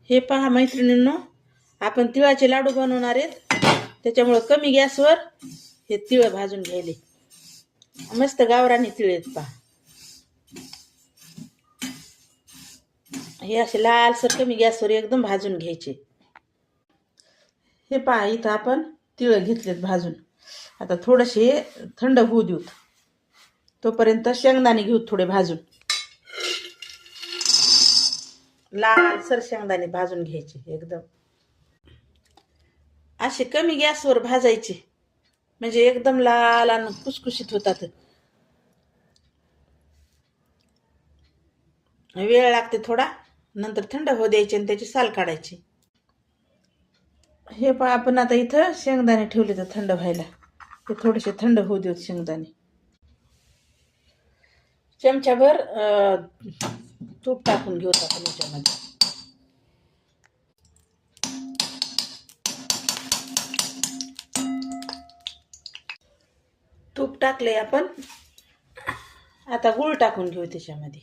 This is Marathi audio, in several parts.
हे पहा मैत्रिणींनो, आपण तिळाचे लाडू बनवणार आहेत. त्याच्यामुळे कमी गॅसवर हे तिळ भाजून घ्यायले. मस्त गावरानी तिळ आहेत पहा. हे असे लालसर कमी गॅसवर एकदम भाजून घ्यायचे. हे पहा, इथं आपण तिळ घेतलेत भाजून. आता थोडेसे थंड होऊ देऊत. तोपर्यंत शेंगदाणे घेऊ थोडे भाजून. लालसर शेंगदाणे भाजून घ्यायचे एकदम. असे कमी गॅसवर भाजायचे म्हणजे एकदम लाल आणि कुसकुशीत होतात. वेळ लागते थोडा, नंतर थंड होऊ द्यायचे आणि त्याची साल काढायची. हे पहा, आपण आता इथं शेंगदाणे ठेवले तर थंड व्हायला. ते थोडेसे थंड होऊ देऊ शेंगदाणे. चमचाभर तूप टाकून घेऊ आपण याच्यामध्ये. तूप टाकले आपण. आता गूळ टाकून घेऊ त्याच्यामध्ये.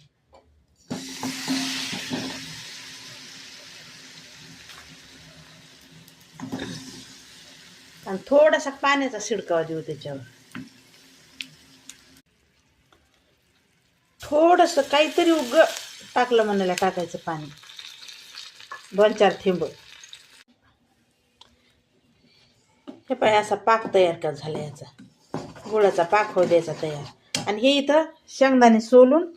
आणि थोडासा पाण्याचा शिडकावा देऊ त्याच्यावर. थोडस काहीतरी उग टाकलं म्हणायला टाकायचं पाणी, 2-4 थेंब. हे पाय असा पाक तयार का झाला याचा. गुळाचा पाक होऊ द्यायचा तयार. आणि हे इथं शेंगदाणे सोलून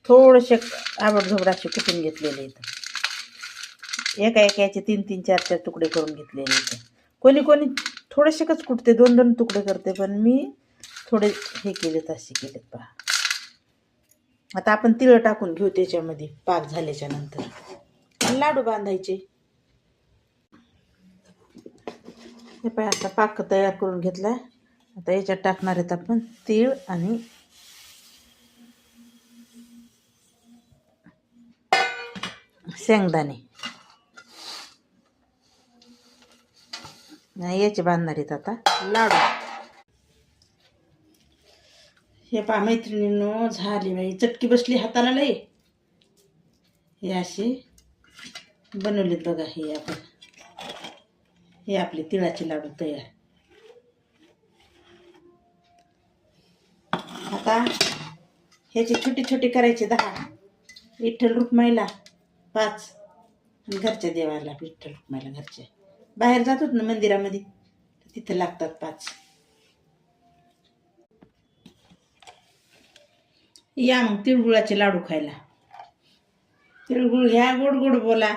थोडेसे आबडधोबडाचे कुटून घेतलेले. इथं एका एकाचे 3-3, 4-4 तुकडे करून घेतलेले. इथं कोणी कोणी थोडेसेच कुटते, 2-2 तुकडे करते, पण मी थोडे हे केलेत, असे केलेत पहा. आता आपण तिळ टाकून घेऊ त्याच्यामध्ये पाक झाल्याच्या नंतर. लाडू बांधायचे. हे पाय आता पाक तयार करून घेतलाय. आता याच्यात टाकणार आहेत आपण तीळ आणि शेंगदाणे. याचे बांधणार आहेत आता लाडू. हे पहा मैत्रिणींनो, झाली बाई, चटकी बसली हाताला लई. हे असे बनवलेत बघा. हे आपले तिळाचे लाडू तयार. आता ह्याचे छोटे छोटे करायचे 10. विठ्ठल रुक्माईला 5 आणि घरच्या देवाला विठ्ठल रुक्माईला. घरच्या बाहेर जातात ना मंदिरामध्ये, तिथे लागतात 5. या मग तिळगुळाचे लाडू खायला. तिळगुळ घ्या, गोड गोड बोला.